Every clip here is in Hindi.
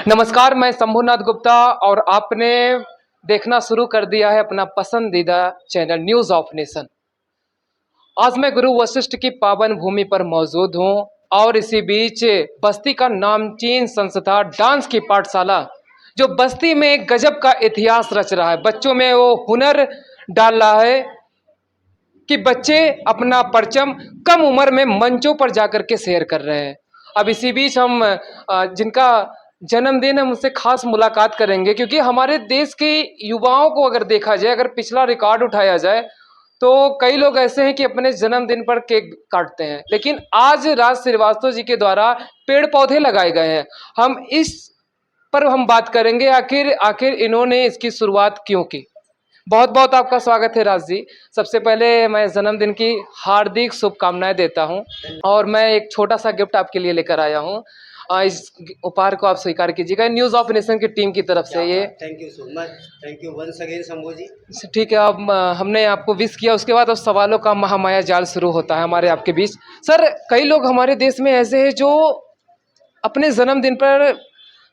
नमस्कार, मैं शंभुनाथ गुप्ता और आपने देखना शुरू कर दिया है अपना पसंदीदा चैनल न्यूज़ ऑफ नेशन। आज मैं गुरु वशिष्ठ की पावन भूमि पर मौजूद हूं और इसी बीच बस्ती का नामचीन संस्था डांस की पाठशाला जो बस्ती में एक गजब का इतिहास रच रहा है, बच्चों में वो हुनर डाल रहा है कि बच्चे अपना परचम कम उम्र में मंचों पर जाकर के शेयर कर रहे हैं। अब इसी बीच हम जिनका जन्मदिन है उनसे खास मुलाकात करेंगे, क्योंकि हमारे देश के युवाओं को अगर देखा जाए, अगर पिछला रिकॉर्ड उठाया जाए तो कई लोग ऐसे हैं कि अपने जन्मदिन पर केक काटते हैं, लेकिन आज राज श्रीवास्तव जी के द्वारा पेड़ पौधे लगाए गए हैं। हम इस पर हम बात करेंगे आखिर इन्होंने इसकी शुरुआत क्यों की। बहुत बहुत आपका स्वागत है राज जी। सबसे पहले मैं जन्मदिन की हार्दिक शुभकामनाएं देता हूं और मैं एक छोटा सा गिफ्ट आपके लिए लेकर आया हूं। इस उपहार को आप स्वीकार कीजिएगा, न्यूज़ ऑफ नेशन की टीम की तरफ से। ये thank you so much, thank you once again Shambhu ji. ठीक है, अब हमने आपको विश किया, उसके बाद अब सवालों का महामाया जाल शुरू होता है हमारे आपके बीच। सर, कई लोग हमारे देश में ऐसे हैं जो अपने जन्मदिन पर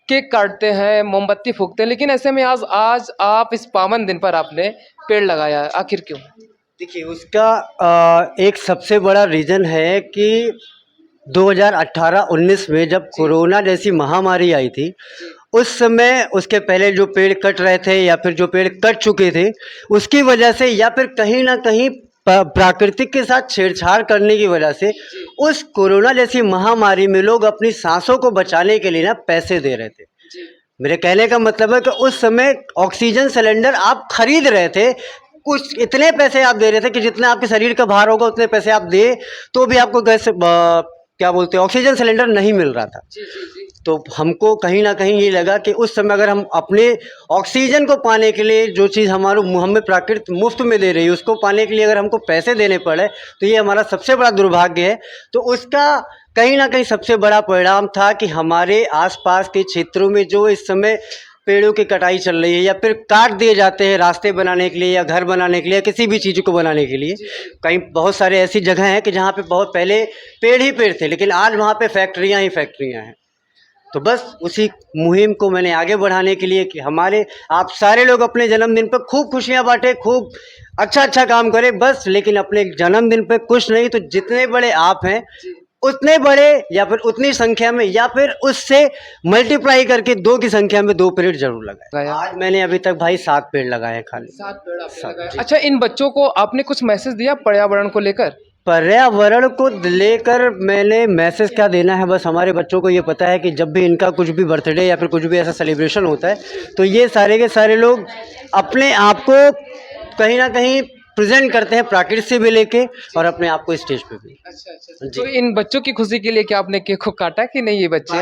केक काटते हैं, मोमबत्ती फूकते हैं, लेकिन ऐसे में आज आप इस पावन दिन पर आपने पेड़ लगाया है, आखिर क्यों? देखिए, उसका एक सबसे बड़ा रीज़न है कि 2018-19 में जब कोरोना जैसी महामारी आई थी, उस समय उसके पहले जो पेड़ कट रहे थे या फिर जो पेड़ कट चुके थे, उसकी वजह से या फिर कहीं ना कहीं प्राकृतिक के साथ छेड़छाड़ करने की वजह से उस कोरोना जैसी महामारी में लोग अपनी सांसों को बचाने के लिए ना पैसे दे रहे थे। मेरे कहने का मतलब है कि उस समय ऑक्सीजन सिलेंडर आप खरीद रहे थे, कुछ इतने पैसे आप दे रहे थे कि जितना आपके शरीर का भार होगा उतने पैसे आप दे तो भी आपको गैस क्या बोलते हैं ऑक्सीजन सिलेंडर नहीं मिल रहा था। तो हमको कहीं ना कहीं ये लगा कि उस समय अगर हम अपने ऑक्सीजन को पाने के लिए जो चीज़ हमें प्राकृतिक मुफ्त में दे रही है उसको पाने के लिए अगर हमको पैसे देने पड़े तो ये हमारा सबसे बड़ा दुर्भाग्य है। तो उसका कहीं ना कहीं सबसे बड़ा परिणाम था कि हमारे आसपास के क्षेत्रों में जो इस समय पेड़ों की कटाई चल रही है या फिर काट दिए जाते हैं रास्ते बनाने के लिए या घर बनाने के लिए या किसी भी चीज़ को बनाने के लिए। कहीं बहुत सारे ऐसी जगह हैं कि जहाँ पे बहुत पहले पेड़ ही पेड़ थे, लेकिन आज वहाँ पे फैक्ट्रियाँ ही फैक्ट्रियाँ हैं। तो बस उसी मुहिम को मैंने आगे बढ़ाने के लिए कि हमारे आप सारे लोग अपने जन्मदिन पर खूब खुशियाँ बांटें, खूब अच्छा काम करें बस, लेकिन अपने जन्मदिन पर कुछ नहीं तो जितने बड़े आप हैं उतने बड़े या फिर उतनी संख्या में या फिर उससे मल्टीप्लाई करके 2 की संख्या में 2 पेड़ जरूर लगाए। आज मैंने अभी तक भाई 7 पेड़ लगाए हैं, खाली 7 पेड़ आपने लगाए। अच्छा, इन बच्चों को आपने कुछ मैसेज दिया पर्यावरण को लेकर? पर्यावरण को लेकर मैंने मैसेज क्या देना है, बस हमारे बच्चों को ये पता है कि जब भी इनका कुछ भी बर्थडे या फिर कुछ भी ऐसा सेलिब्रेशन होता है तो ये सारे के सारे लोग अपने आप को कहीं ना कहीं प्रेजेंट करते हैं, प्रकृति से भी लेके और अपने आप को स्टेज पे भी। अच्छा। तो इन बच्चों की खुशी के लिए क्या आपने केक को काटा कि नहीं? ये बच्चे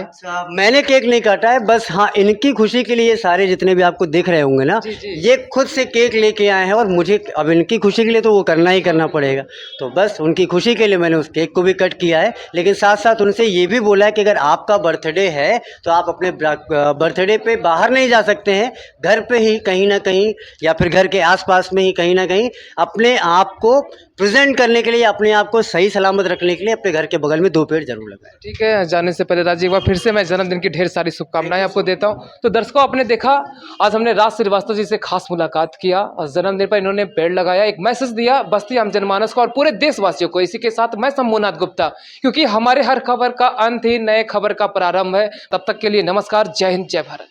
मैंने केक नहीं काटा है, बस हाँ इनकी खुशी के लिए सारे जितने भी आपको दिख रहे होंगे ना, ये खुद से केक लेके आए हैं और मुझे अब इनकी खुशी के लिए तो वो करना ही करना पड़ेगा। तो बस उनकी खुशी के लिए मैंने उस केक को भी कट किया है, लेकिन साथ साथ उनसे ये भी बोला है कि अगर आपका बर्थडे है तो आप अपने बर्थडे पे बाहर नहीं जा सकते हैं, घर पे ही कहीं ना कहीं या फिर घर के आसपास में ही कहीं ना कहीं अपने आप को प्रेजेंट करने के लिए, अपने आप को सही सलामत रखने के लिए अपने घर के बगल में 2 पेड़ जरूर लगाएं। ठीक है, जाने से पहले राजीव फिर से मैं जन्मदिन की ढेर सारी शुभकामनाएं आपको देता हूं। तो दर्शकों, आपने देखा आज हमने राज श्रीवास्तव जी से खास मुलाकात किया और जन्मदिन पर इन्होंने पेड़ लगाया, एक मैसेज दिया बस्ती आम जनमानस को और पूरे देशवासियों को। इसी के साथ मैं शंभुनाथ गुप्ता, क्योंकि हमारे हर खबर का अंत ही नए खबर का प्रारंभ है। तब तक के लिए नमस्कार, जय हिंद, जय भारत।